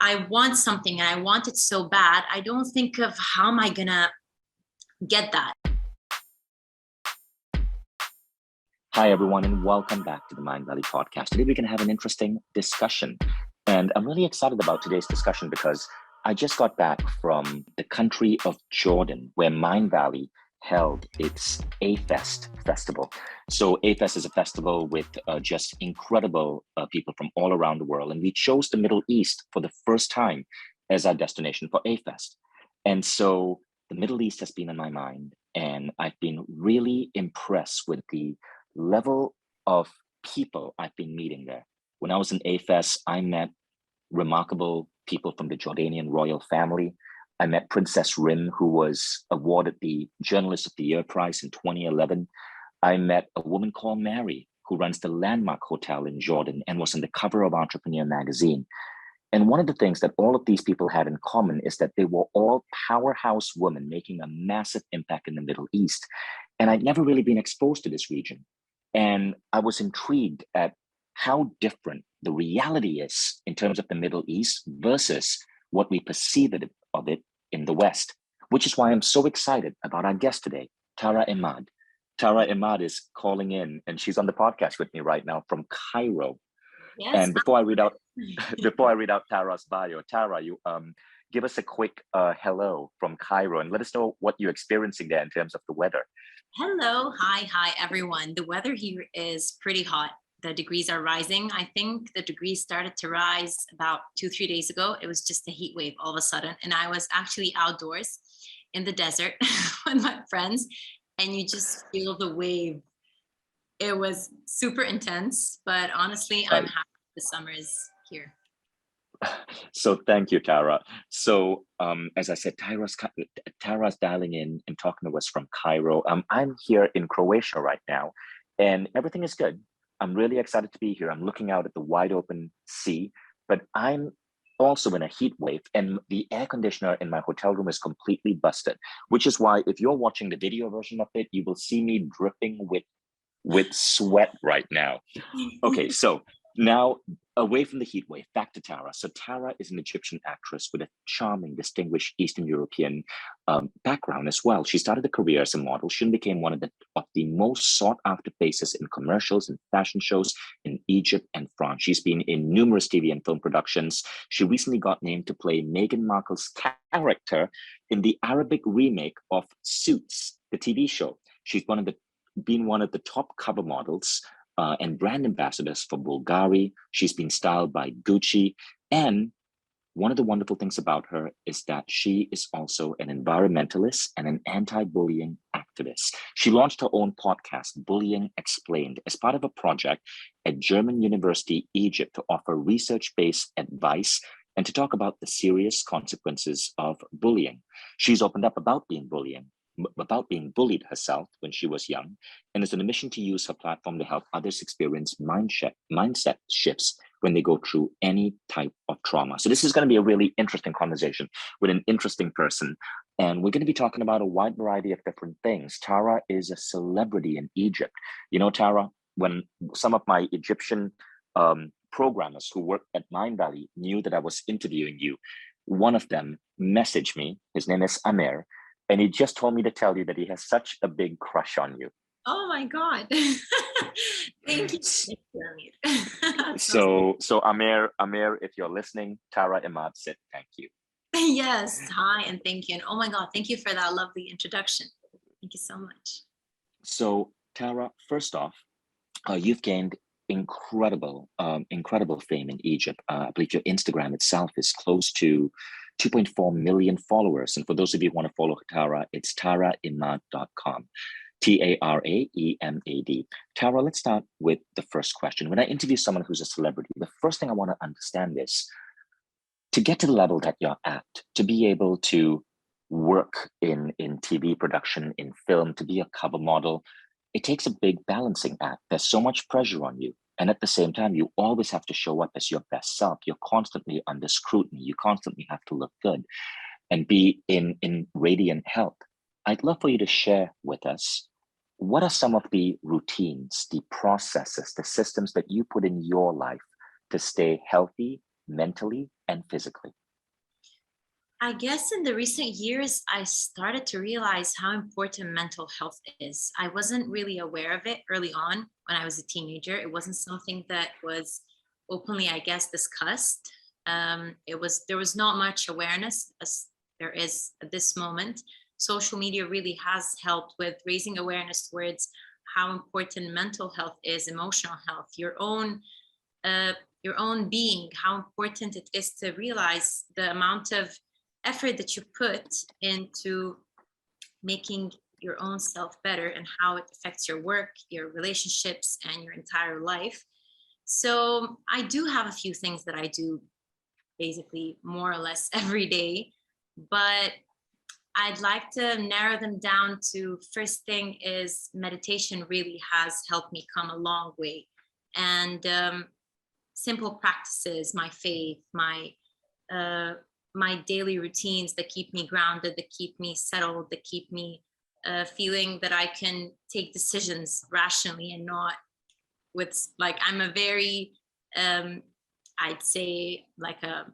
I want something and I want it so bad, I don't think of how am I gonna get that. Hi, everyone, and welcome back to the Mindvalley Podcast. Today, we're going to have an interesting discussion. And I'm really excited about today's discussion because I just got back from the country of Jordan, where Mindvalley held its A-Fest festival. So A-Fest is a festival with just incredible people from all around the world. And we chose the Middle East for the first time as our destination for A-Fest. And so the Middle East has been on my mind, and I've been really impressed with the level of people I've been meeting there. When I was in A-Fest, I met remarkable people from the Jordanian royal family. I met Princess Rim, who was awarded the Journalist of the Year prize in 2011. I met a woman called Mary, who runs the Landmark Hotel in Jordan and was on the cover of Entrepreneur magazine. And one of the things that all of these people had in common is that they were all powerhouse women making a massive impact in the Middle East. And I'd never really been exposed to this region. And I was intrigued at how different the reality is in terms of the Middle East versus what we perceive of it in the West, which is why I'm so excited about our guest today, Tara Emad. Tara Emad is calling in, and she's on the podcast with me right now from Cairo. Yes. And before I read out Tara's bio, Tara, you give us a quick hello from Cairo and let us know what you're experiencing there in terms of the weather. Hello. Hi, everyone. The weather here is pretty hot. The degrees are rising. I think the degrees started to rise about 2-3 days ago. It was just a heat wave all of a sudden. And I was actually outdoors in the desert with my friends, and you just feel the wave. It was super intense, but honestly, I'm happy the summer is here. So thank you, Tara. So as I said, Tara's dialing in and talking to us from Cairo. I'm here in Croatia right now, and everything is good. I'm really excited to be here. I'm looking out at the wide open sea, but I'm also in a heat wave, and the air conditioner in my hotel room is completely busted, which is why if you're watching the video version of it, you will see me dripping with sweat right now. Okay, so now, away from the heat wave, back to Tara. So Tara is an Egyptian actress with a charming, distinguished Eastern European background as well. She started a career as a model. She became one of the most sought-after faces in commercials and fashion shows in Egypt and France. She's been in numerous TV and film productions. She recently got named to play Meghan Markle's character in the Arabic remake of Suits, the TV show. She's been one of the top cover models and brand ambassadors for Bulgari. She's been styled by Gucci. And one of the wonderful things about her is that she is also an environmentalist and an anti-bullying activist. She launched her own podcast, Bullying Explained, as part of a project at German University, Egypt, to offer research-based advice and to talk about the serious consequences of bullying. She's opened up about being bullied herself when she was young, and is on a mission to use her platform to help others experience mindset shifts when they go through any type of trauma. So this is going to be a really interesting conversation with an interesting person, and we're going to be talking about a wide variety of different things. Tara is a celebrity in Egypt. You know, Tara, when some of my Egyptian programmers who work at Mindvalley knew that I was interviewing you, one of them messaged me. His name is Amir. And he just told me to tell you that he has such a big crush on you. Oh my God. Thank you. So Amir, if you're listening, Tara Emad said thank you. Yes. Hi, and thank you. And oh my God, thank you for that lovely introduction. Thank you so much. So Tara, first off, you've gained incredible fame in Egypt. I believe your Instagram itself is close to 2.4 million followers. And for those of you who want to follow Tara, it's taraemad.com. TARAEMAD. Tara, let's start with the first question. When I interview someone who's a celebrity, the first thing I want to understand is, to get to the level that you're at, to be able to work in TV production, in film, to be a cover model, it takes a big balancing act. There's so much pressure on you. And at the same time, you always have to show up as your best self. You're constantly under scrutiny. You constantly have to look good and be in radiant health. I'd love for you to share with us, what are some of the routines, the processes, the systems that you put in your life to stay healthy mentally and physically? I guess in the recent years, I started to realize how important mental health is. I wasn't really aware of it early on when I was a teenager. It wasn't something that was openly, I guess, discussed. There was not much awareness as there is at this moment. Social media really has helped with raising awareness towards how important mental health is, emotional health, your own being, how important it is to realize the amount of effort that you put into making your own self better and how it affects your work, your relationships, and your entire life. So I do have a few things that I do basically more or less every day, but I'd like to narrow them down to first thing is meditation really has helped me come a long way. And simple practices, my faith, uh, my daily routines that keep me grounded, that keep me settled, that keep me feeling that I can take decisions rationally and not with like I'm a very I'd say like a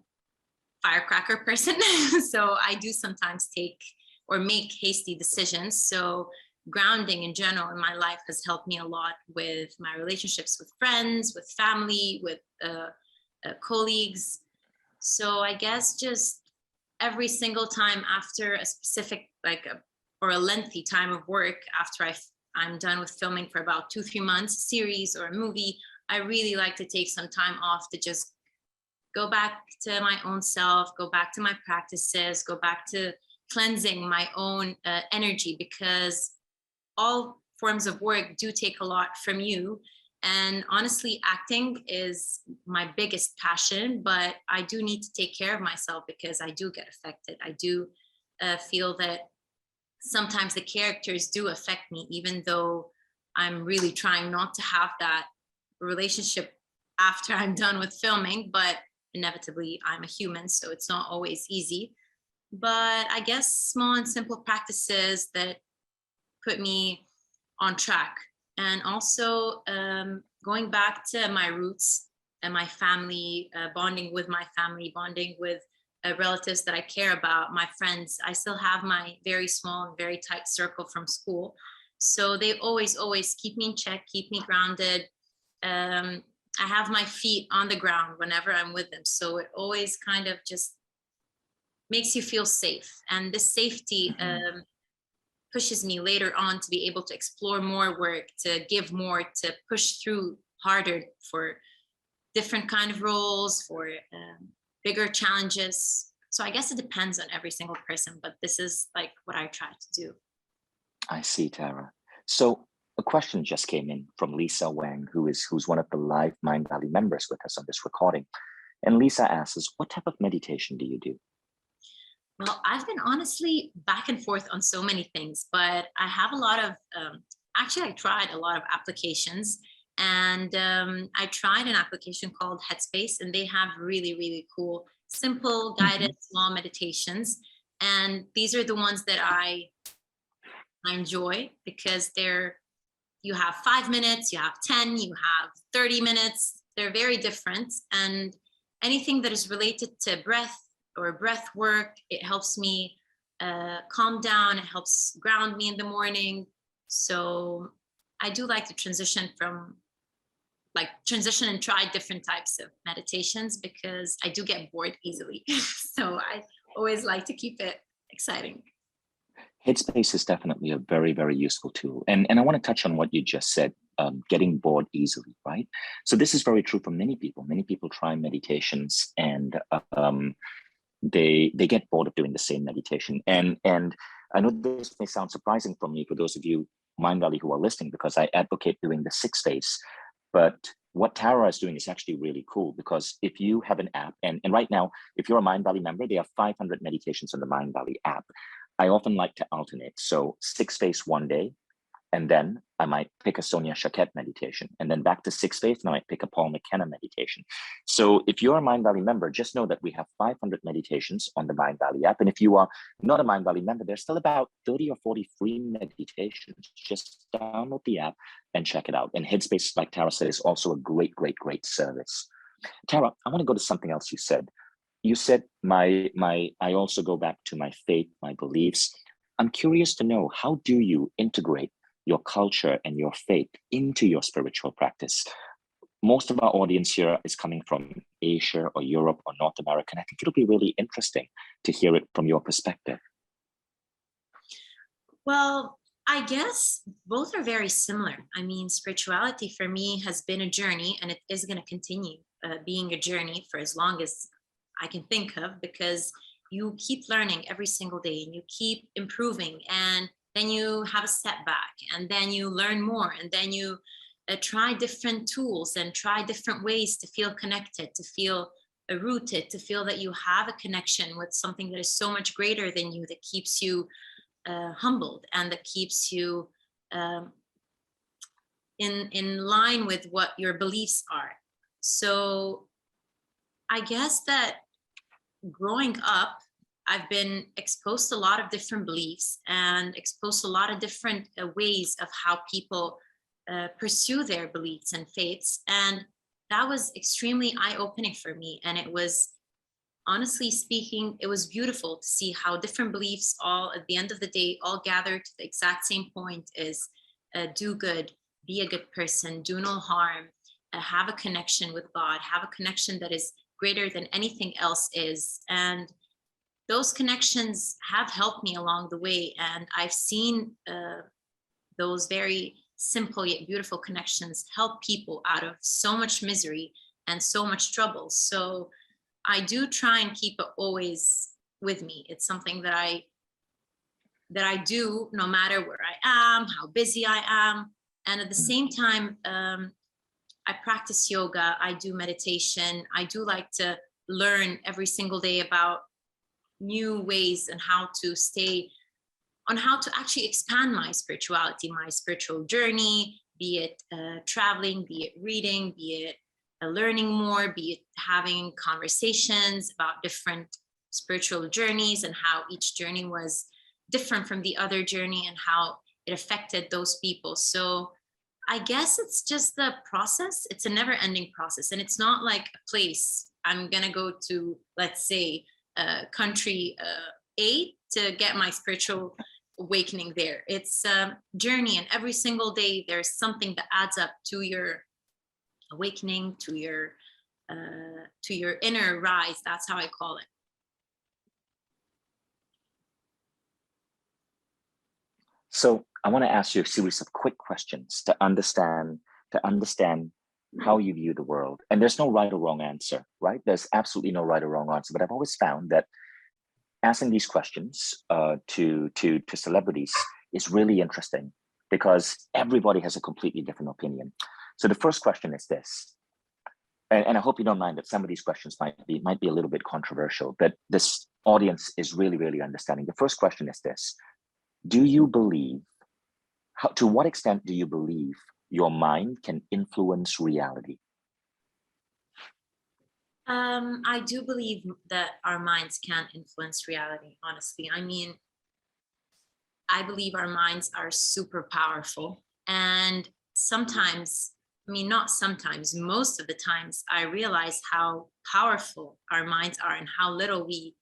firecracker person. So I do sometimes take or make hasty decisions. So grounding in general in my life has helped me a lot with my relationships with friends, with family, with colleagues. So I guess just every single time after a specific or a lengthy time of work, after I'm done with filming for about 2-3 months, series or a movie, I really like to take some time off to just go back to my own self, go back to my practices, go back to cleansing my own energy, because all forms of work do take a lot from you. And honestly, acting is my biggest passion, but I do need to take care of myself because I do get affected. I do feel that sometimes the characters do affect me, even though I'm really trying not to have that relationship after I'm done with filming, but inevitably I'm a human, so it's not always easy. But I guess small and simple practices that put me on track. And also going back to my roots and my family, bonding with my family, bonding with relatives that I care about, my friends. I still have my very small and very tight circle from school. So they always keep me in check, keep me grounded. I have my feet on the ground whenever I'm with them. So it always kind of just makes you feel safe. And this safety pushes me later on to be able to explore more work, to give more, to push through harder for different kind of roles, for bigger challenges. So I guess it depends on every single person, but this is like what I try to do. I see, Tara. So a question just came in from Lisa Wang, who's one of the live Mindvalley members with us on this recording. And Lisa asks, what type of meditation do you do? Well, I've been honestly back and forth on so many things, but I have a lot of, actually, I tried a lot of applications, and I tried an application called Headspace, and they have really, really cool, simple, guided, small meditations. And these are the ones that I enjoy because you have 5 minutes, you have 10, you have 30 minutes. They're very different. And anything that is related to breath or breath work, it helps me calm down. It helps ground me in the morning. So I do like to transition and try different types of meditations because I do get bored easily. So I always like to keep it exciting. Headspace is definitely a very, very useful tool. And I want to touch on what you just said, getting bored easily, right? So this is very true for many people. Many people try meditations and they get bored of doing the same meditation. And I know this may sound surprising for me, for those of you Mindvalley who are listening, because I advocate doing the 6 phase. But what Tara is doing is actually really cool, because if you have an app, and right now, if you're a Mindvalley member, there are 500 meditations on the Mindvalley app. I often like to alternate. So 6 phase one day, and then I might pick a Sonia Choquette meditation, and then back to 6 phase, and I might pick a Paul McConaughey meditation. So if you're a Mindvalley member, just know that we have 500 meditations on the Mindvalley app. And if you are not a Mindvalley member, there's still about 30 or 40 free meditations. Just download the app and check it out. And Headspace, like Tara said, is also a great, great, great service. Tara, I want to go to something else you said. you said I also go back to my faith, my beliefs. I'm curious to know, how do you integrate your culture and your faith into your spiritual practice? Most of our audience here is coming from Asia or Europe or North America, and I think it'll be really interesting to hear it from your perspective. Well, I guess both are very similar. I mean, spirituality for me has been a journey, and it is going to continue being a journey for as long as I can think of, because you keep learning every single day and you keep improving, and then you have a setback, and then you learn more, and then you try different tools and try different ways to feel connected, to feel rooted, to feel that you have a connection with something that is so much greater than you, that keeps you humbled, and that keeps you in line with what your beliefs are. So I guess that growing up, I've been exposed to a lot of different beliefs and exposed to a lot of different ways of how people pursue their beliefs and faiths. And that was extremely eye-opening for me. And it was, honestly speaking, it was beautiful to see how different beliefs all, at the end of the day, all gather to the exact same point: is do good, be a good person, do no harm, have a connection with God, have a connection that is greater than anything else is. And those connections have helped me along the way. And I've seen those very simple yet beautiful connections help people out of so much misery and so much trouble. So I do try and keep it always with me. It's something that I do no matter where I am, how busy I am. And at the same time, I practice yoga, I do meditation. I do like to learn every single day about new ways and how to actually expand my spirituality, my spiritual journey, be it traveling, be it reading, be it learning more, be it having conversations about different spiritual journeys and how each journey was different from the other journey and how it affected those people. So I guess it's just the process. It's a never-ending process. And it's not like a place I'm going to go to, let's say, country A to get my spiritual awakening there. It's a journey, and every single day there's something that adds up to your awakening, to your inner rise. That's how I call it. So I want to ask you a series of quick questions to understand how you view the world. And there's no right or wrong answer, right? There's absolutely no right or wrong answer. But I've always found that asking these questions to celebrities is really interesting, because everybody has a completely different opinion. So the first question is this, and I hope you don't mind that some of these questions might be a little bit controversial, but this audience is really, really understanding. The first question is this: do you believe, to what extent do you believe your mind can influence reality? I do believe that our minds can influence reality, honestly. I mean, I believe our minds are super powerful. And sometimes, I mean, not sometimes, most of the times, I realize how powerful our minds are and how little we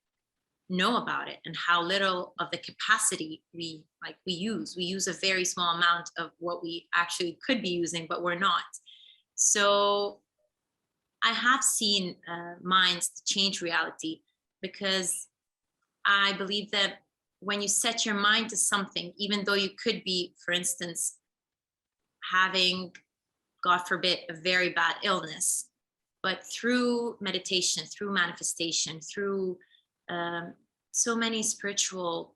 know about it, and how little of the capacity we use. We use a very small amount of what we actually could be using, but we're not. So I have seen minds change reality, because I believe that when you set your mind to something, even though you could be, for instance, having, God forbid, a very bad illness, but through meditation, through manifestation, through so many spiritual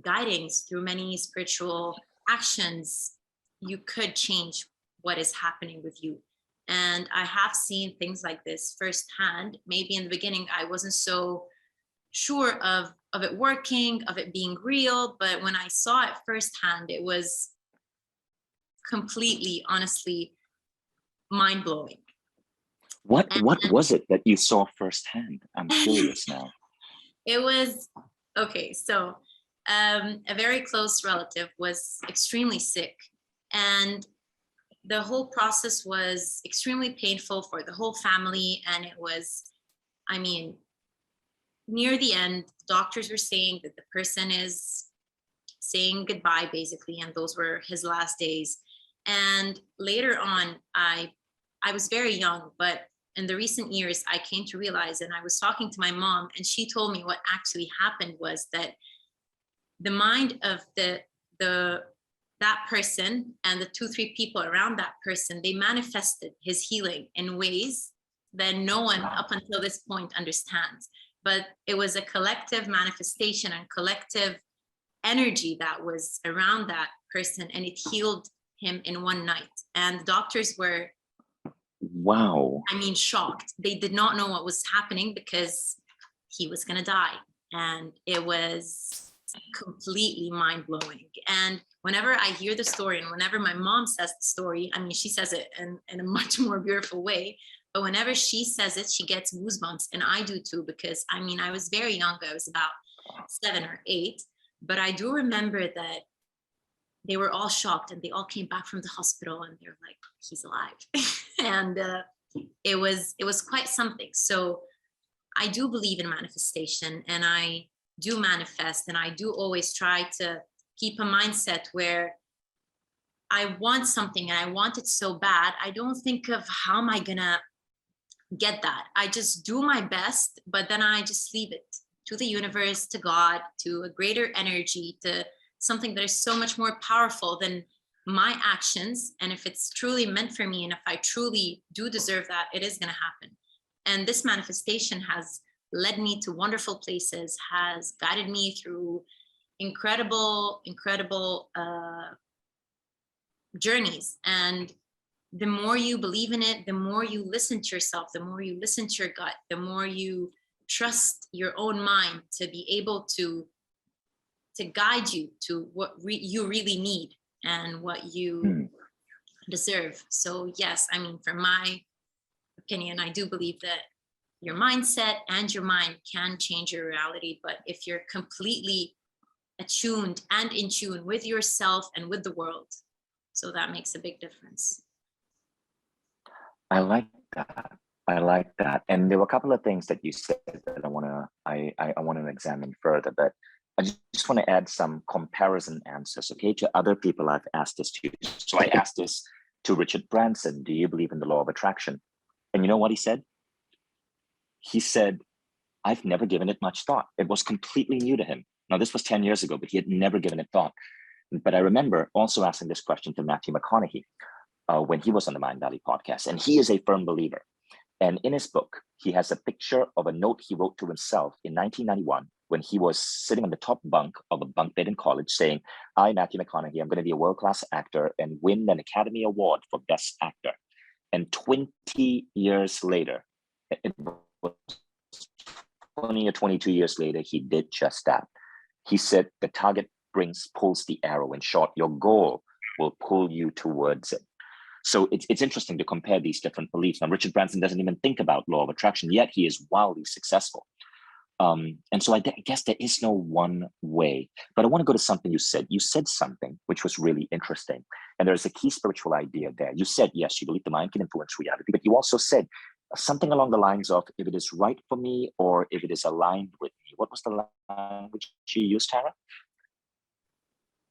guidings, through many spiritual actions, you could change what is happening with you. And I have seen things like this firsthand. Maybe in the beginning, I wasn't so sure of it working, of it being real. But when I saw it firsthand, it was completely, honestly, mind-blowing. What was it that you saw firsthand? I'm curious now. It was, okay, so a very close relative was extremely sick, and the whole process was extremely painful for the whole family. And it was, I mean, near the end, doctors were saying that the person is saying goodbye, basically, and those were his last days. And later on, I was very young, but in the recent years, I came to realize, and I was talking to my mom, and she told me what actually happened was that the mind of that person and the 2-3 people around that person, they manifested his healing in ways that no one up until this point understands. But it was a collective manifestation and collective energy that was around that person, and it healed him in one night. And the doctors were, wow, I mean, shocked. They did not know what was happening because he was going to die. And it was completely mind-blowing. And whenever I hear the story, and whenever my mom says the story, I mean, she says it in a much more beautiful way, but whenever she says it, she gets goosebumps, and I do too, because I mean, I was very young. I was about 7 or 8, but I do remember that they were all shocked, and they all came back from the hospital, and they're like, he's alive. And it was quite something. So I do believe in manifestation, and I do manifest, and I do always try to keep a mindset where I want something and I want it so bad. I don't think of how am I gonna get that. I just do my best, but then I just leave it to the universe, to God, to a greater energy, to something that is so much more powerful than my actions. And if it's truly meant for me, and if I truly do deserve that, it is going to happen. And this manifestation has led me to wonderful places, has guided me through incredible journeys. And the more you believe in it, the more you listen to yourself, the more you listen to your gut, the more you trust your own mind to be able to guide you to what you really need and what you deserve. So yes, I mean, from my opinion, I do believe that your mindset and your mind can change your reality, but if you're completely attuned and in tune with yourself and with the world, so that makes a big difference. I like that. I like that. And there were a couple of things that you said that I want to examine further, but I just want to add some comparison answers, okay, to other people I've asked this to. So I asked this to Richard Branson, do you believe in the law of attraction? And you know what he said? He said, I've never given it much thought. It was completely new to him. Now, this was 10 years ago, but he had never given it thought. But I remember also asking this question to Matthew Mcconaughey when he was on the Mindvalley podcast, and he is a firm believer. And in his book, he has a picture of a note he wrote to himself in 1991 when he was sitting on the top bunk of a bunk bed in college saying, I, Matthew McConaughey, I'm going to be a world-class actor and win an Academy Award for Best Actor. And 20 years later, it was 20 or 22 years later, he did just that. He said, the target pulls the arrow. In short, your goal will pull you towards it. So it's interesting to compare these different beliefs. Now, Richard Branson doesn't even think about law of attraction, yet he is wildly successful. And so I guess there is no one way, but I want to go to something you said. You said something which was really interesting. And there's a key spiritual idea there. You said, yes, you believe the mind can influence reality, but you also said something along the lines of, if it is right for me or if it is aligned with me. What was the language you used, Tara?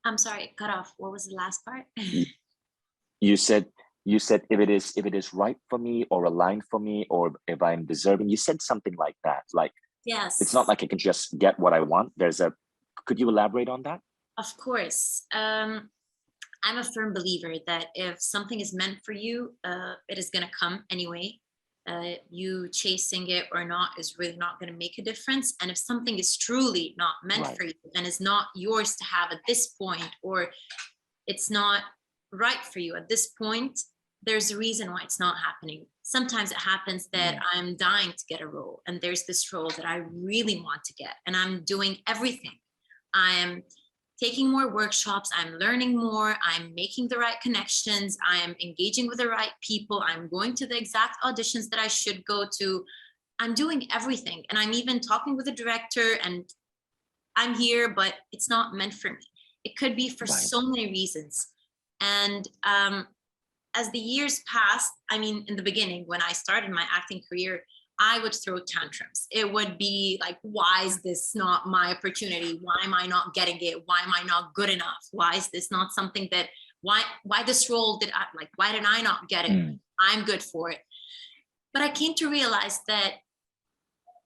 I'm sorry, it cut off. What was the last part? You said if it is right for me or aligned for me, or if I'm deserving. You said something like that. Like, yes, it's not like I can just get what I want. Could you elaborate on that? Of course. I'm a firm believer that if something is meant for you, it is going to come anyway. You chasing it or not is really not going to make a difference. And if something is truly not meant for you and is not yours to have at this point, or it's not right for you at this point, there's a reason why it's not happening. Sometimes it happens that I'm dying to get a role, and there's this role that I really want to get, and I'm doing everything. I'm taking more workshops, I'm learning more, I'm making the right connections, I am engaging with the right people, I'm going to the exact auditions that I should go to. I'm doing everything, and I'm even talking with the director, and I'm here, but it's not meant for me. It could be for so many reasons. And as the years passed, I mean, in the beginning, when I started my acting career, I would throw tantrums. It would be like, why is this not my opportunity? Why am I not getting it? Why am I not good enough? Why is this not something that, why this role why did I not get it? I'm good for it. But I came to realize that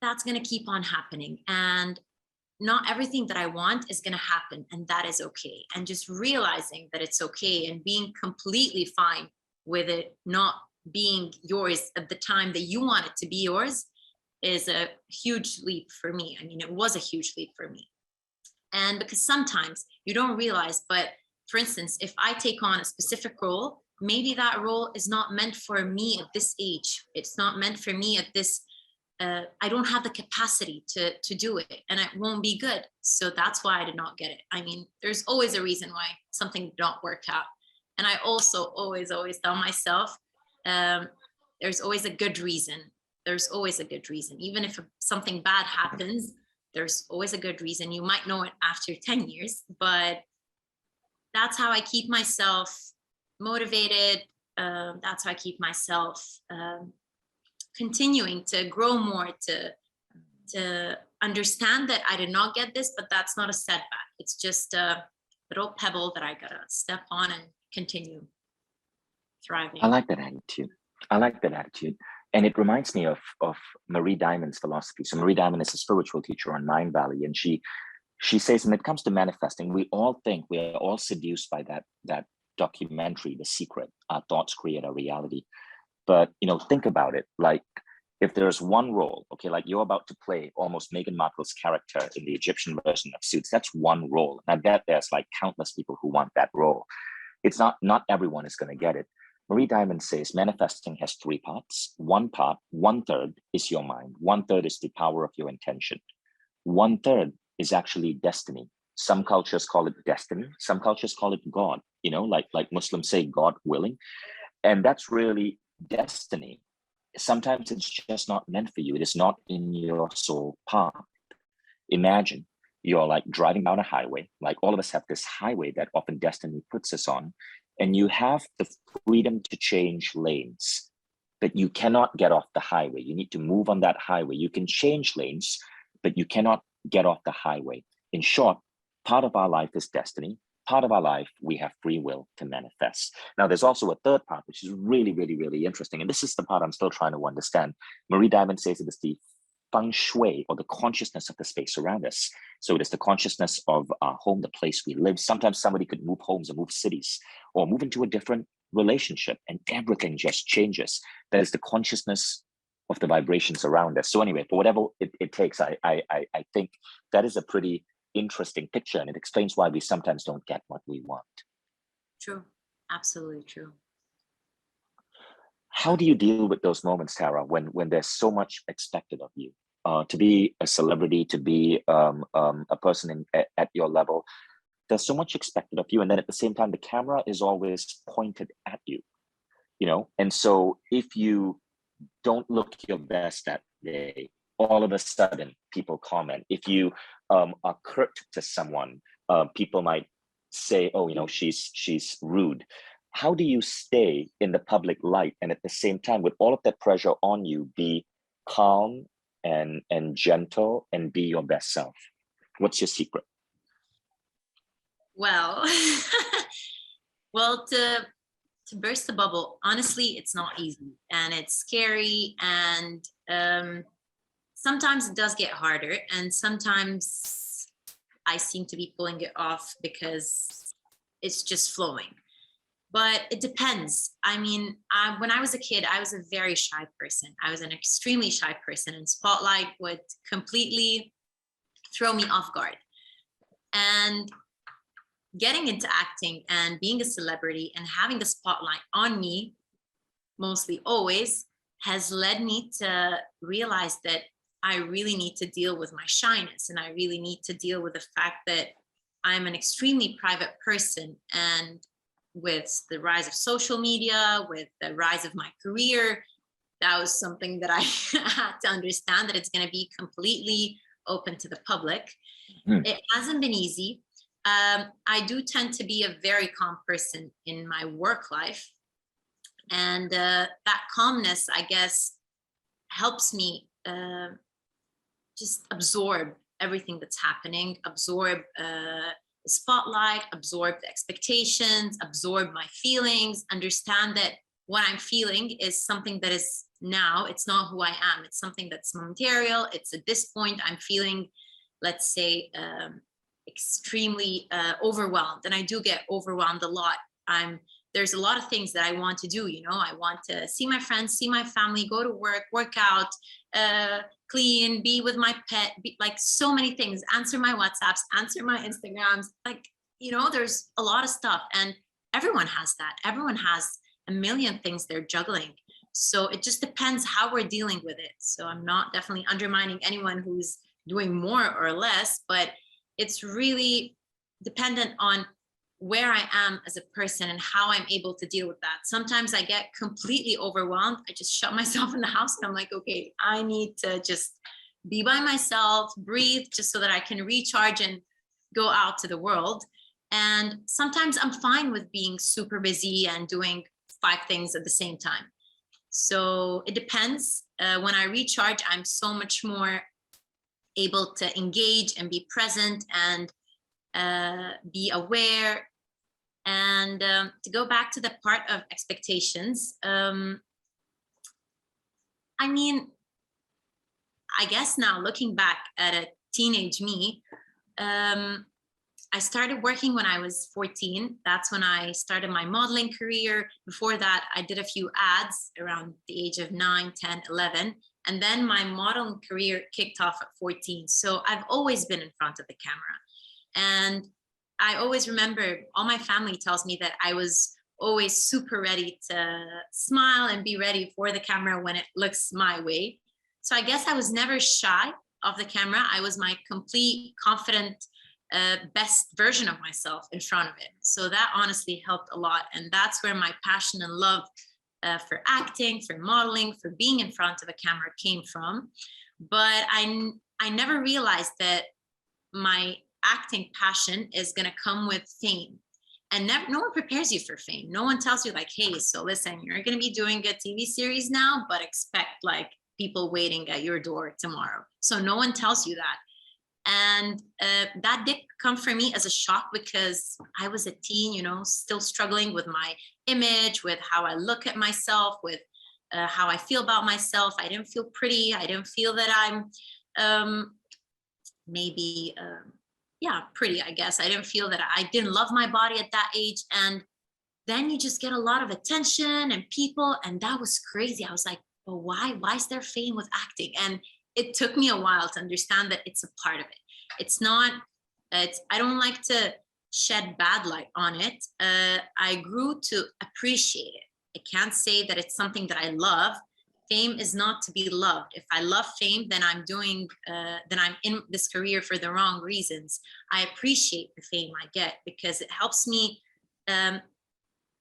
that's going to keep on happening. And not everything that I want is going to happen. And that is okay. And just realizing that it's okay and being completely fine with it not being yours at the time that you want it to be yours is a huge leap for me. I mean, it was a huge leap for me. And because sometimes you don't realize, but for instance, if I take on a specific role, maybe that role is not meant for me at this age. It's not meant for me at this, I don't have the capacity to do it, and it won't be good. So that's why I did not get it. I mean, there's always a reason why something did not work out. And I also always tell myself, there's always a good reason. There's always a good reason. Even if something bad happens, there's always a good reason. You might know it after 10 years, but that's how I keep myself motivated. That's how I keep myself continuing to grow more, to understand that I did not get this, but that's not a setback. It's just a little pebble that I gotta step on and continue thriving. I like that attitude. And it reminds me of Marie Diamond's philosophy. So Marie Diamond is a spiritual teacher on Mindvalley, and she says, when it comes to manifesting, we all think we are all seduced by that documentary, The Secret. Our thoughts create our reality. But think about it. Like, if there's one role, okay, like you're about to play almost Meghan Markle's character in the Egyptian version of Suits, that's one role. And I bet there's like countless people who want that role. It's not everyone is going to get it. Marie Diamond says manifesting has three parts. One part, 1/3 is your mind. 1/3 is the power of your intention. 1/3 is actually destiny. Some cultures call it destiny. Some cultures call it God, like Muslims say God willing. And that's really destiny. Sometimes it's just not meant for you. It is not in your soul path. Imagine you're like driving down a highway, like all of us have this highway that often destiny puts us on, and you have the freedom to change lanes, but you cannot get off the highway. You need to move on that highway. You can change lanes, but you cannot get off the highway. In short, part of our life is destiny. Part of our life, we have free will to manifest. Now, there's also a third part, which is really, really, really interesting. And this is the part I'm still trying to understand. Marie Diamond says it is the feng shui, or the consciousness of the space around us. So it is the consciousness of our home, the place we live. Sometimes somebody could move homes or move cities or move into a different relationship, and everything just changes. That is the consciousness of the vibrations around us. So anyway, for whatever it takes, I think that is a pretty interesting picture, and it explains why we sometimes don't get what we want. True. Absolutely true. How do you deal with those moments, Tara, when there's so much expected of you? To be a celebrity, to be a person at your level, there's so much expected of you, and then at the same time, the camera is always pointed at you, And so if you don't look your best that day, all of a sudden people comment. If you are curt to someone, people might say, "Oh, she's rude." How do you stay in the public light and at the same time, with all of that pressure on you, be calm and gentle and be your best self? What's your secret? Well, to burst the bubble, honestly, it's not easy, and it's scary, and sometimes it does get harder, and sometimes I seem to be pulling it off because it's just flowing. But it depends. I mean, when I was a kid, I was a very shy person. I was an extremely shy person, and spotlight would completely throw me off guard. And getting into acting and being a celebrity and having the spotlight on me, mostly always, has led me to realize that I really need to deal with my shyness, and I really need to deal with the fact that I'm an extremely private person. And with the rise of social media, with the rise of my career, that was something that I had to understand, that it's going to be completely open to the public. It hasn't been easy. I do tend to be a very calm person in my work life. And that calmness, I guess, helps me just absorb everything that's happening, absorb the spotlight, absorb the expectations, absorb my feelings, understand that what I'm feeling is something that is now, it's not who I am. It's something that's momentarial. It's at this point I'm feeling, let's say, extremely overwhelmed. And I do get overwhelmed a lot. There's a lot of things that I want to do. I want to see my friends, see my family, go to work out, clean, be with my pet, like so many things, answer my WhatsApps, answer my Instagrams, like, there's a lot of stuff, and everyone has that. Everyone has a million things they're juggling. So it just depends how we're dealing with it. So I'm not definitely undermining anyone who's doing more or less, but it's really dependent on where I am as a person and how I'm able to deal with that. Sometimes I get completely overwhelmed. I just shut myself in the house and I'm like, okay, I need to just be by myself, breathe, just so that I can recharge and go out to the world. And sometimes I'm fine with being super busy and doing 5 things at the same time. So it depends. When I recharge, I'm so much more able to engage and be present and be aware. And to go back to the part of expectations, I mean, I guess now looking back at a teenage me, I started working when I was 14. That's when I started my modeling career. Before that, I did a few ads around the age of 9, 10, 11. And then my modeling career kicked off at 14. So I've always been in front of the camera. And I always remember, all my family tells me that I was always super ready to smile and be ready for the camera when it looks my way. So I guess I was never shy of the camera. I was my complete, confident, best version of myself in front of it. So that honestly helped a lot. And that's where my passion and love for acting, for modeling, for being in front of a camera came from. But I never realized that my acting passion is going to come with fame. And no one prepares you for fame. No one tells you like, hey, so listen, you're going to be doing a TV series now, but expect like people waiting at your door tomorrow. So no one tells you that. And that did come for me as a shock because I was a teen, still struggling with my image, with how I look at myself, with how I feel about myself. I didn't feel pretty. I didn't feel that I'm pretty, I guess. I didn't feel that I didn't love my body at that age. And then you just get a lot of attention and people, and that was crazy. I was like, well, why is there fame with acting? And it took me a while to understand that it's a part of it. It's not, I don't like to shed bad light on it. I grew to appreciate it. I can't say that it's something that I love. Fame is not to be loved. If I love fame, then I'm in this career for the wrong reasons. I appreciate the fame I get because it helps me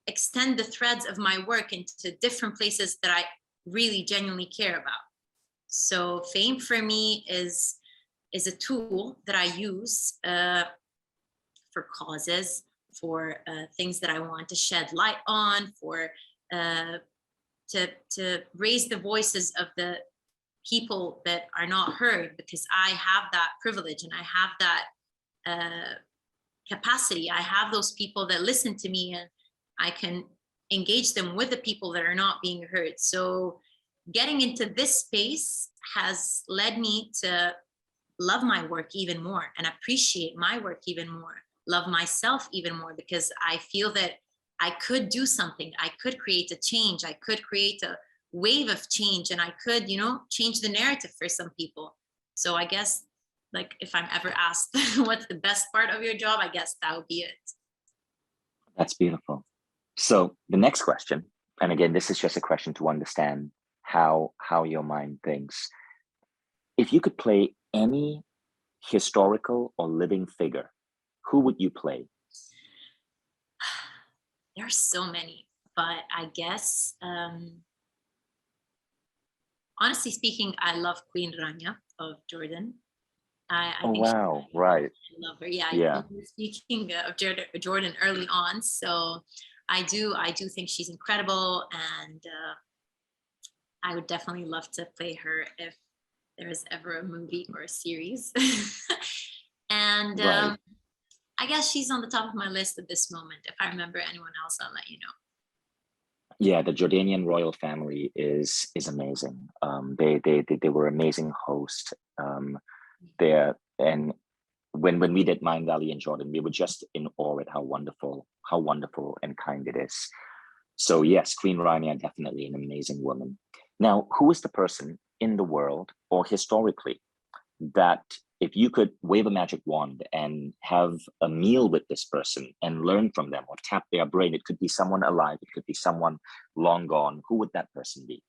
extend the threads of my work into different places that I really genuinely care about. So fame for me is a tool that I use for causes, for things that I want to shed light on, for to raise the voices of the people that are not heard, because I have that privilege and I have that capacity. I have those people that listen to me and I can engage them with the people that are not being heard. So getting into this space has led me to love my work even more and appreciate my work even more, love myself even more, because I feel that I could do something. I could create a change. I could create a wave of change, and I could, change the narrative for some people. So I guess, like, if I'm ever asked what's the best part of your job, I guess that would be it. That's beautiful. So the next question, and again, this is just a question to understand how your mind thinks. If you could play any historical or living figure, who would you play? There are so many, but I guess, honestly speaking, I love Queen Rania of Jordan. I think wow, right. I love her. Yeah. Speaking of Jordan early on, so I do think she's incredible, and I would definitely love to play her if there is ever a movie or a series. And Right. I guess she's on the top of my list at this moment. If I remember anyone else, I'll let you know. Yeah, the Jordanian royal family is amazing. They were amazing hosts. There and when we did Mindvalley in Jordan, we were just in awe at how wonderful and kind it is. So yes, Queen Rania, definitely an amazing woman. Now, who is the person in the world or historically that if you could wave a magic wand and have a meal with this person and learn from them or tap their brain, it could be someone alive, it could be someone long gone, who would that person be?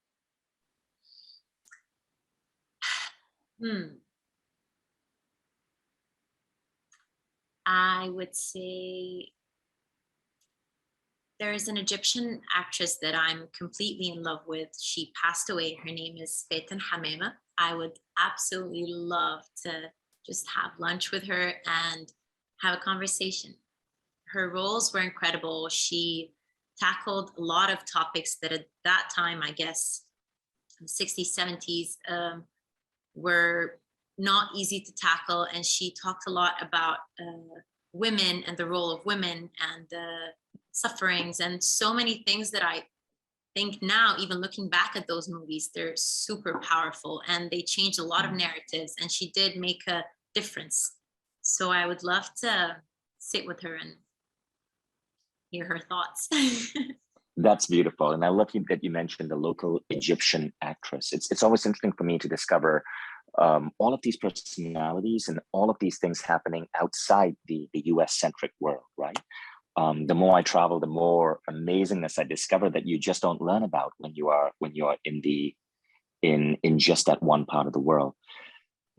I would say there is an Egyptian actress that I'm completely in love with. She passed away. Her name is Faten Hamema. I would absolutely love to just have lunch with her and have a conversation. Her roles were incredible. She tackled a lot of topics that at that time, I guess, in the 60s, 70s, were not easy to tackle. And she talked a lot about women and the role of women and the sufferings and so many things that I think now, even looking back at those movies, they're super powerful and they changed a lot of narratives, and she did make a difference. So I would love to sit with her and hear her thoughts. That's beautiful. And I love that you mentioned the local Egyptian actress. It's always interesting for me to discover all of these personalities and all of these things happening outside the US centric world, right? The more I travel, the more amazingness I discover that you just don't learn about when you are in just that one part of the world.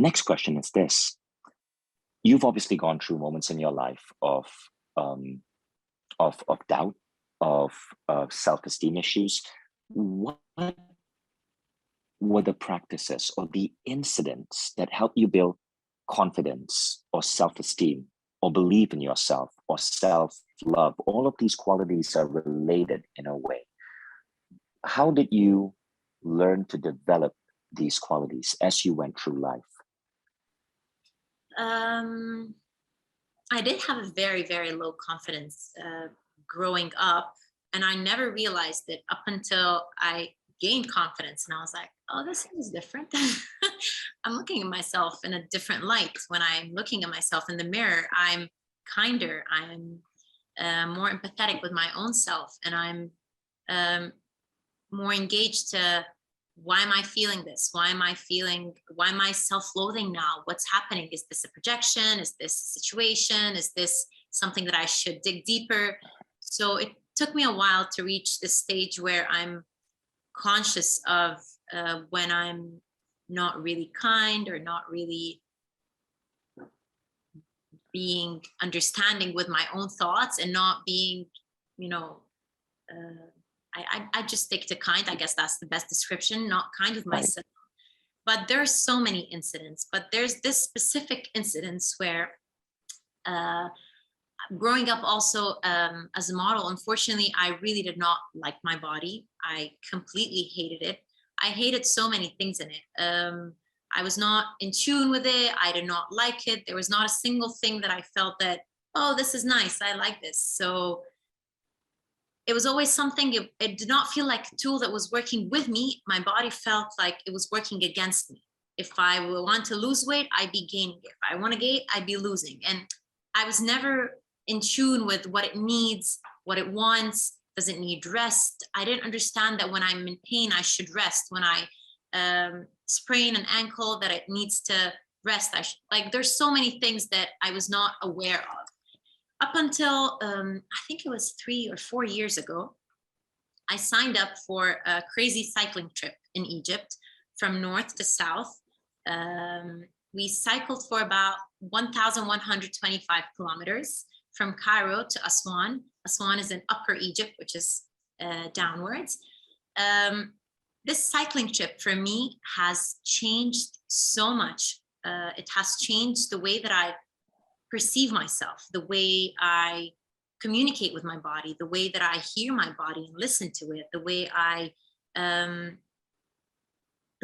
Next question is this. You've obviously gone through moments in your life of doubt, of self-esteem issues. What were the practices or the incidents that helped you build confidence or self-esteem or believe in yourself or self-love? All of these qualities are related in a way. How did you learn to develop these qualities as you went through life? I did have a very, very low confidence growing up, and I never realized it up until I gained confidence, and I was like, oh, this is different. I'm looking at myself in a different light. When I'm looking at myself in the mirror, I'm kinder, I'm more empathetic with my own self, and I'm more engaged to why am I feeling this? Why am I self-loathing now? What's happening? Is this a projection? Is this a situation? Is this something that I should dig deeper? So it took me a while to reach this stage where I'm conscious of when I'm not really kind or not really being understanding with my own thoughts, and not being, I just stick to kind. I guess that's the best description, not kind with Right. myself. But there's so many incidents, but there's this specific incidents where growing up also as a model, unfortunately, I really did not like my body. I completely hated it. I hated so many things in it. I was not in tune with it. I did not like it. There was not a single thing that I felt that, oh, this is nice, I like this. So it was always something, it did not feel like a tool that was working with me. My body felt like it was working against me. If I want to lose weight, I'd be gaining it. If I want to gain, I'd be losing. And I was never in tune with what it needs, what it wants. Does it need rest? I didn't understand that when I'm in pain, I should rest. When I sprain an ankle, that it needs to rest. There's so many things that I was not aware of. Up until, I think it was 3 or 4 years ago, I signed up for a crazy cycling trip in Egypt from north to south. We cycled for about 1,125 kilometers from Cairo to Aswan. Aswan is in Upper Egypt, which is downwards. This cycling trip for me has changed so much. It has changed the way that I perceive myself, the way I communicate with my body, the way that I hear my body and listen to it, the way I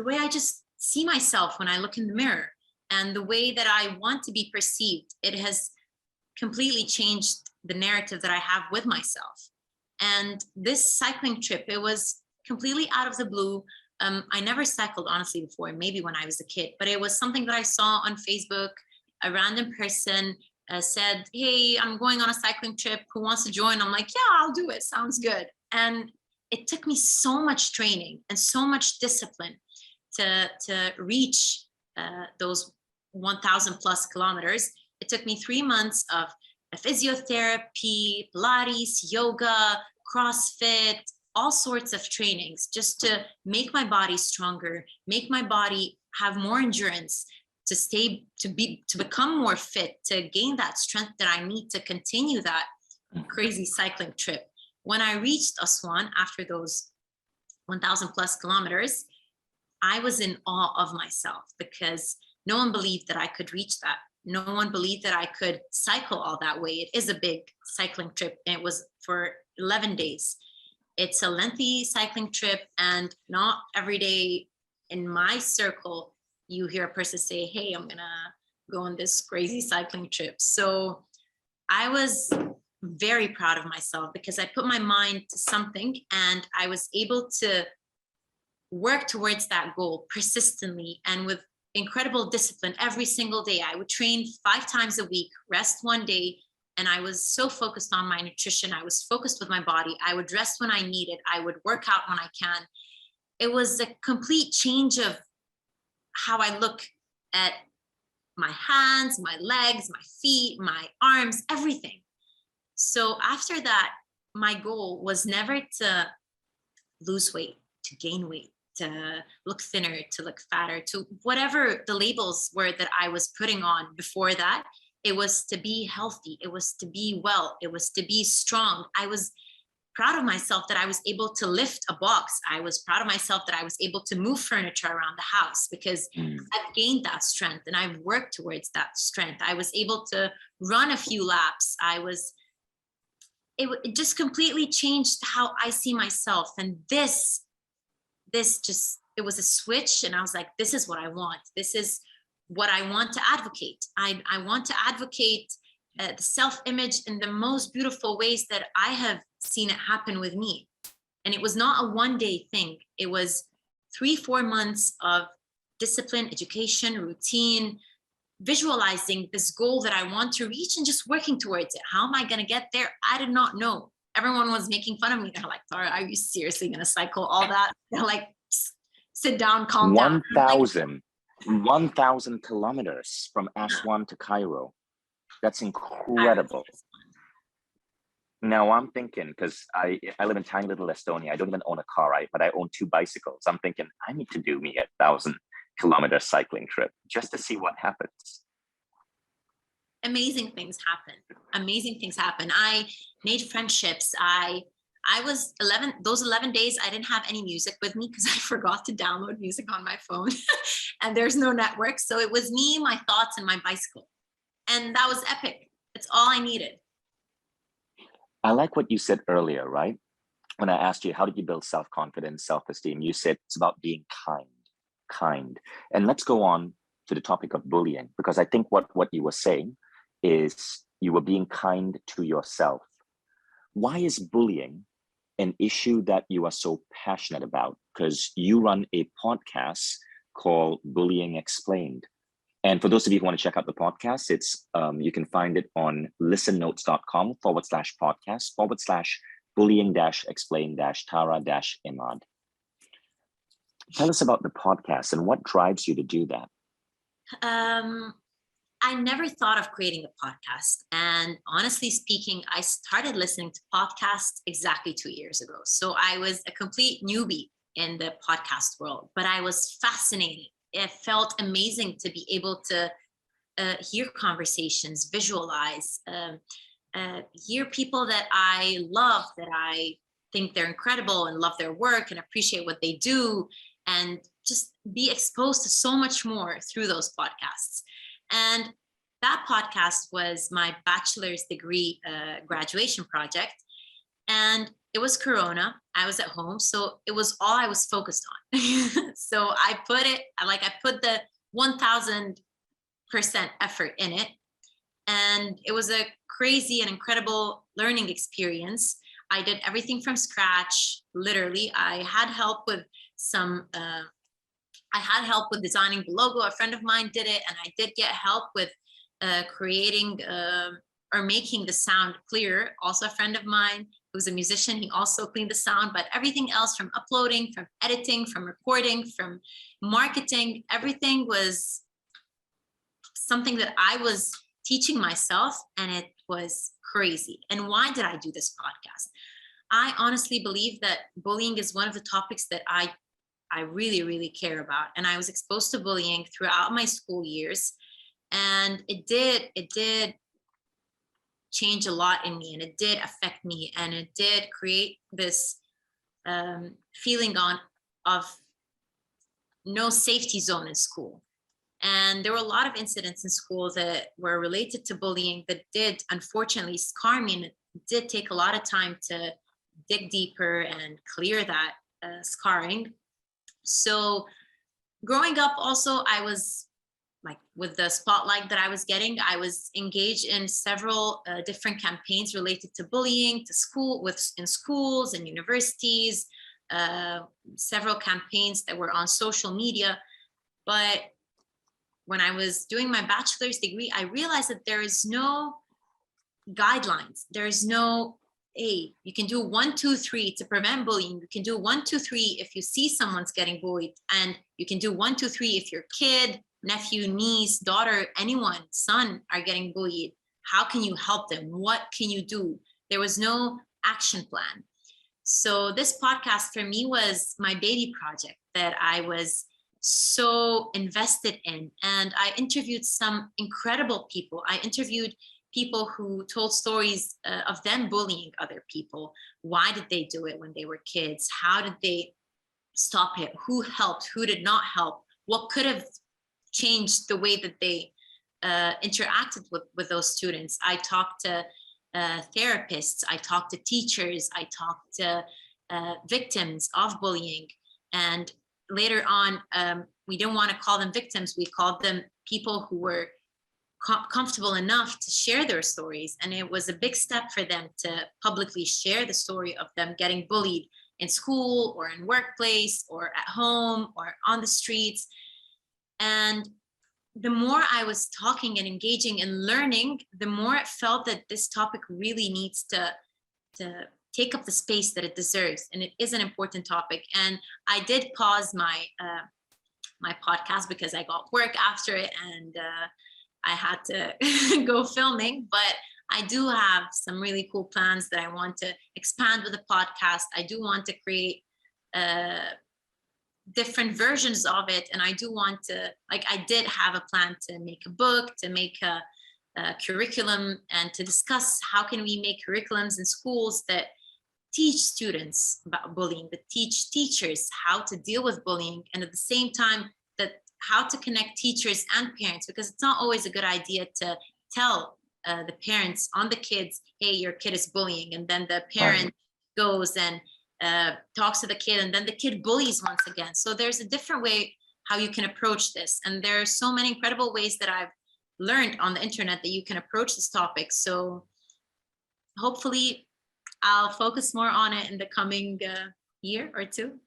the way I just see myself when I look in the mirror and the way that I want to be perceived. It has completely changed the narrative that I have with myself. And this cycling trip, it was completely out of the blue. I never cycled, honestly, before, maybe when I was a kid, but it was something that I saw on Facebook. A random person said, hey, I'm going on a cycling trip. Who wants to join? I'm like, yeah, I'll do it. Sounds good. And it took me so much training and so much discipline to reach those 1,000 plus kilometers. It took me 3 months of physiotherapy, Pilates, yoga, CrossFit, all sorts of trainings just to make my body stronger, make my body have more endurance, to become more fit, to gain that strength that I need to continue that crazy cycling trip. When I reached Aswan after those 1,000 plus kilometers, I was in awe of myself because no one believed that I could reach that. No one believed that I could cycle all that way. It is a big cycling trip, and it was for 11 days. It's a lengthy cycling trip, and not every day in my circle you hear a person say, hey, I'm gonna go on this crazy cycling trip. So I was very proud of myself because I put my mind to something and I was able to work towards that goal persistently and with incredible discipline every single day. I would train 5 times a week, rest 1 day, and I was so focused on my nutrition. I was focused with my body. I would rest when I needed. I would work out when I can. It was a complete change of how I look at my hands, my legs, my feet, my arms, everything. So after that, my goal was never to lose weight, to gain weight, to look thinner, to look fatter, to whatever the labels were that I was putting on before that. It was to be healthy. It was to be well. It was to be strong. I was proud of myself that I was able to lift a box. I was proud of myself that I was able to move furniture around the house because I've gained that strength and I've worked towards that strength. I was able to run a few laps. It just completely changed how I see myself. And this just, it was a switch. And I was like, this is what I want. This is what I want to advocate. I want to advocate the self-image in the most beautiful ways that I have seen it happen with me. And it was not a one-day thing. It was 3-4 months of discipline, education, routine, visualizing this goal that I want to reach and just working towards it. How am I going to get there? I did not know. Everyone was making fun of me. They're like, Tara, are you seriously going to cycle all that? They're like, sit down, calm down. 1,000 kilometers from Aswan to Cairo. That's incredible. Now I'm thinking, because I live in tiny little Estonia. I don't even own a car, right? But I own 2 bicycles. I'm thinking I need to do me a 1,000-kilometer cycling trip just to see what happens. Amazing things happen. Amazing things happen. I made friendships. I was those 11 days, I didn't have any music with me because I forgot to download music on my phone and there's no network. So it was me, my thoughts, and my bicycle. And that was epic. It's all I needed. I like what you said earlier, right? When I asked you, how did you build self-confidence, self-esteem? You said it's about being kind. And let's go on to the topic of bullying, because I think what you were saying is you were being kind to yourself. Why is bullying an issue that you are so passionate about? Because you run a podcast called Bullying Explained. And for those of you who want to check out the podcast, it's you can find it on listennotes.com/podcast/bullying-explain-Tara Emad. Tell us about the podcast and what drives you to do that. I never thought of creating a podcast. And honestly speaking, I started listening to podcasts exactly 2 years ago. So I was a complete newbie in the podcast world, but I was fascinated. It felt amazing to be able to hear conversations, visualize, hear people that I love, that I think they're incredible and love their work and appreciate what they do, and just be exposed to so much more through those podcasts. And that podcast was my bachelor's degree graduation project. And it was Corona. I was at home, so it was all I was focused on. So I put the 1000% effort in it, and it was a crazy and incredible learning experience. I did everything from scratch. Literally, I had help with designing the logo. A friend of mine did it, and I did get help with creating or making the sound clear. Also, a friend of mine who's a musician, he also cleaned the sound, but everything else, from uploading, from editing, from recording, from marketing, everything was something that I was teaching myself, and it was crazy. And why did I do this podcast? I honestly believe that bullying is one of the topics that I really, really care about. And I was exposed to bullying throughout my school years. And it did change a lot in me, and it did affect me, and it did create this feeling of no safety zone in school. And there were a lot of incidents in school that were related to bullying that did unfortunately scar me, and it did take a lot of time to dig deeper and clear that scarring. So growing up also, I was like, with the spotlight that I was getting, I was engaged in several different campaigns related to bullying, in schools and universities, several campaigns that were on social media. But when I was doing my bachelor's degree, I realized that there is no guidelines. There is no, hey, you can do 1, 2, 3 to prevent bullying. You can do 1, 2, 3 if you see someone's getting bullied, and you can do 1, 2, 3 if your kid, nephew, niece, daughter, anyone, son are getting bullied. How can you help them? What can you do? There was no action plan. So this podcast for me was my baby project that I was so invested in. And I interviewed some incredible people. I interviewed people who told stories of them bullying other people. Why did they do it when they were kids? How did they stop it? Who helped? Who did not help? What could have changed the way that they interacted with those students? I talked to therapists. I talked to teachers. I talked to victims of bullying. And later on, we didn't want to call them victims. We called them people who were comfortable enough to share their stories. And it was a big step for them to publicly share the story of them getting bullied in school or in workplace or at home or on the streets. And the more I was talking and engaging and learning, the more it felt that this topic really needs to take up the space that it deserves. And it is an important topic. And I did pause my podcast because I got work after it, and I had to go filming. But I do have some really cool plans that I want to expand with the podcast. I do want to create different versions of it. And I do want to, I did have a plan to make a book, to make a curriculum, and to discuss how can we make curriculums in schools that teach students about bullying, that teach teachers how to deal with bullying, and at the same time that how to connect teachers and parents, because it's not always a good idea to tell the parents on the kids, hey, your kid is bullying, and then the parent goes and talks to the kid, and then the kid bullies once again. So there's a different way how you can approach this, and there are so many incredible ways that I've learned on the internet that you can approach this topic. So hopefully I'll focus more on it in the coming year or two.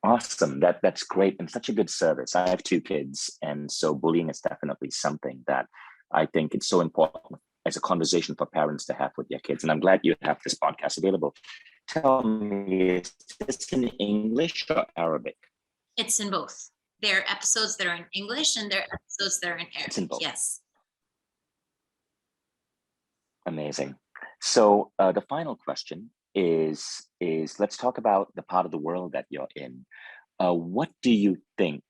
Awesome. That's great, and such a good service. I have 2 kids, and so bullying is definitely something that I think it's so important as a conversation for parents to have with their kids. And I'm glad you have this podcast available. Tell me, is this in English or Arabic? It's in both. There are episodes that are in English, and there are episodes that are in Arabic. It's in both. Yes. Amazing. So the final question is let's talk about the part of the world that you're in. What do you think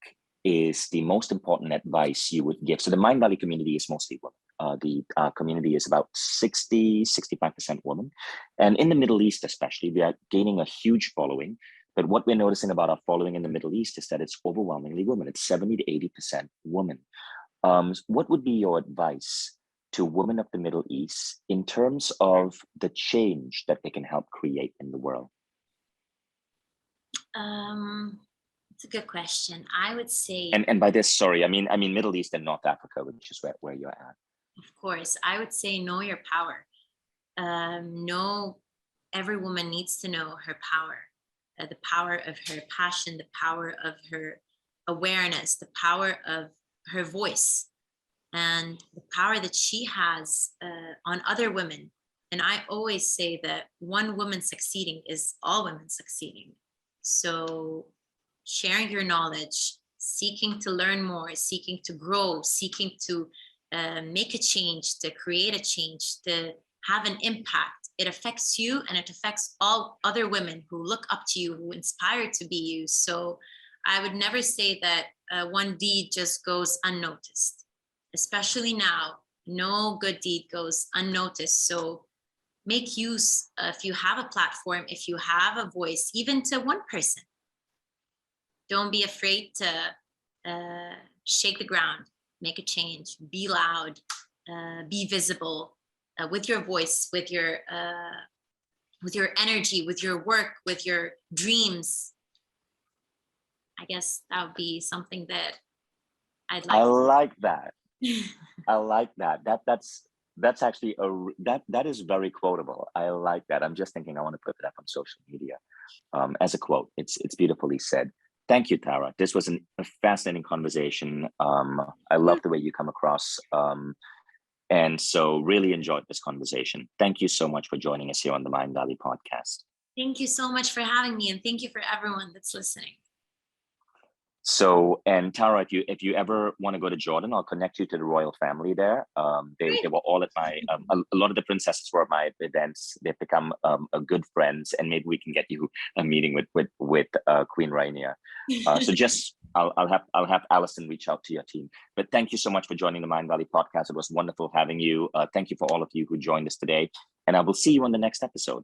is the most important advice you would give? So the Mindvalley community is mostly women. The community is about 65% women. And in the Middle East especially, we are gaining a huge following. But what we're noticing about our following in the Middle East is that it's overwhelmingly women. It's 70 to 80% women. What would be your advice to women of the Middle East in terms of the change that they can help create in the world? It's a good question. I would say, And by this, sorry, I mean Middle East and North Africa, which is where you're at. of course, I would say know your power. Know every woman needs to know her power, the power of her passion, the power of her awareness, the power of her voice, and the power that she has on other women. And I always say that one woman succeeding is all women succeeding. So sharing your knowledge, seeking to learn more, seeking to grow, seeking to make a change, to create a change, to have an impact. It affects you and it affects all other women who look up to you, who inspire to be you. So I would never say that one deed just goes unnoticed, especially now. No good deed goes unnoticed. So make use, if you have a platform, if you have a voice, even to one person, don't be afraid to shake the ground, make a change, be loud, be visible with your voice, with your energy, with your work, with your dreams. I guess that would be something that I'd like. I like that. I like that. That's actually that is very quotable. I like that. I'm just thinking I want to put it up on social media as a quote. It's beautifully said. Thank you, Tara. This was a fascinating conversation. I love the way you come across. And so really enjoyed this conversation. Thank you so much for joining us here on the Mindvalley Podcast. Thank you so much for having me. And thank you for everyone that's listening. So, and Tara, if you ever want to go to Jordan, I'll connect you to the royal family there. They were all at my, a lot of the princesses were at my events. They've become good friends, and maybe we can get you a meeting with Queen Rainier. So just, I'll have Alison reach out to your team. But thank you so much for joining the Mindvalley Podcast. It was wonderful having you. Thank you for all of you who joined us today, and I will see you on the next episode.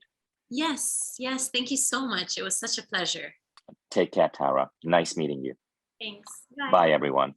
Yes. Thank you so much. It was such a pleasure. Take care, Tara. Nice meeting you. Thanks. Bye everyone.